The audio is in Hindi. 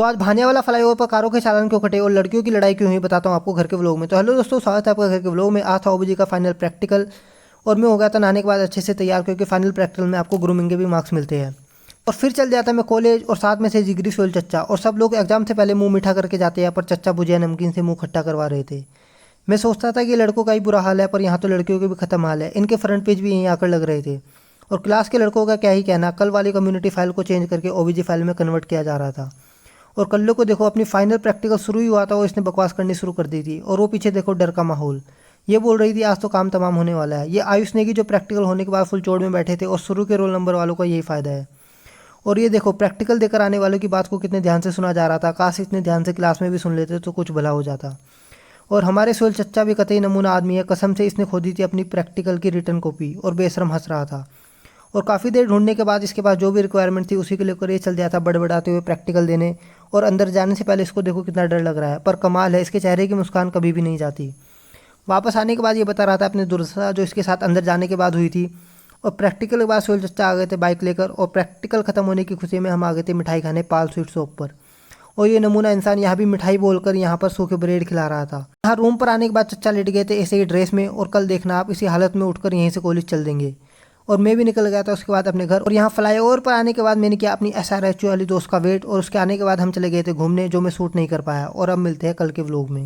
तो आज भानियावाला फ्लाईओवर पर कारों के चालान क्यों कटे और लड़कियों की लड़ाई क्यों हुई बताता हूँ आपको घर के व्लॉग में। तो हेलो दोस्तों, स्वागत है आपका घर के व्लॉग में। आज था ओबीजी का फाइनल प्रैक्टिकल और मैं हो गया था नहाने के बाद अच्छे से तैयार, क्योंकि फाइनल प्रैक्टिकल में आपको ग्रूमिंग के भी मार्क्स मिलते हैं। और फिर चल जाता मैं कॉलेज और साथ में से जिगरी सोहेल चच्चा, और सब लोग एग्जाम से पहले मुंह मीठा करके जाते हैं, पर चच्चा भुजिया नमकीन से मुंह खट्टा करवा रहे थे। मैं सोचता था कि लड़कों का ही बुरा हाल है, पर यहाँ तो लड़कियों के भी खत्म हाल है। इनके फ्रंट पेज भी यहीं आकर लग रहे थे। और क्लास के लड़कों का क्या ही कहना, कल वाली कम्युनिटी फाइल को चेंज करके ओबीजी फाइल में कन्वर्ट किया जा रहा था। और कल्लू को देखो, अपनी फाइनल प्रैक्टिकल शुरू ही हुआ था वो इसने बकवास करनी शुरू कर दी थी, और वो पीछे देखो डर का माहौल। ये बोल रही थी आज तो काम तमाम होने वाला है। ये आयुष नेगी जो प्रैक्टिकल होने के बाद फुल चोड़ में बैठे थे, और शुरू के रोल नंबर वालों का यही फ़ायदा है। और ये देखो प्रैक्टिकल देकर आने वालों की बात को कितने ध्यान से सुना जा रहा था। काश इतने ध्यान से क्लास में भी सुन लेते तो कुछ भला हो जाता। और हमारे सोहेल चच्चा भी कतई नमूना आदमी है, कसम से इसने खो दी थी अपनी प्रैक्टिकल की रिटर्न कॉपी और बेशरम हंस रहा था। और काफ़ी देर ढूंढने के बाद इसके पास जो भी रिक्वायरमेंट थी उसी के लेकर ये चल दिया था बड़बड़ाते हुए प्रैक्टिकल देने। और अंदर जाने से पहले इसको देखो कितना डर लग रहा है, पर कमाल है इसके चेहरे की मुस्कान कभी भी नहीं जाती। वापस आने के बाद ये बता रहा था अपनी दुर्दशा जो इसके साथ अंदर जाने के बाद हुई थी। और प्रैक्टिकल के बाद सोहेल चच्चा आ गए थे बाइक लेकर, और प्रैक्टिकल खत्म होने की खुशी में हम आ गए थे मिठाई खाने पाल स्वीट शॉप पर। और ये नमूना इंसान यहाँ भी मिठाई बोलकर यहाँ पर सूखे ब्रेड खिला रहा था। यहाँ रूम पर आने के बाद चच्चा लेट गए थे ऐसे ही ड्रेस में, और कल देखना आप इसी हालत में उठकर यहीं से कॉलेज चल देंगे। और मैं भी निकल गया था उसके बाद अपने घर। और यहाँ फ्लाईओवर पर आने के बाद मैंने किया अपनी SRHO वाली दोस्त का वेट, और उसके आने के बाद हम चले गए थे घूमने, जो मैं शूट नहीं कर पाया। और अब मिलते हैं कल के व्लॉग में।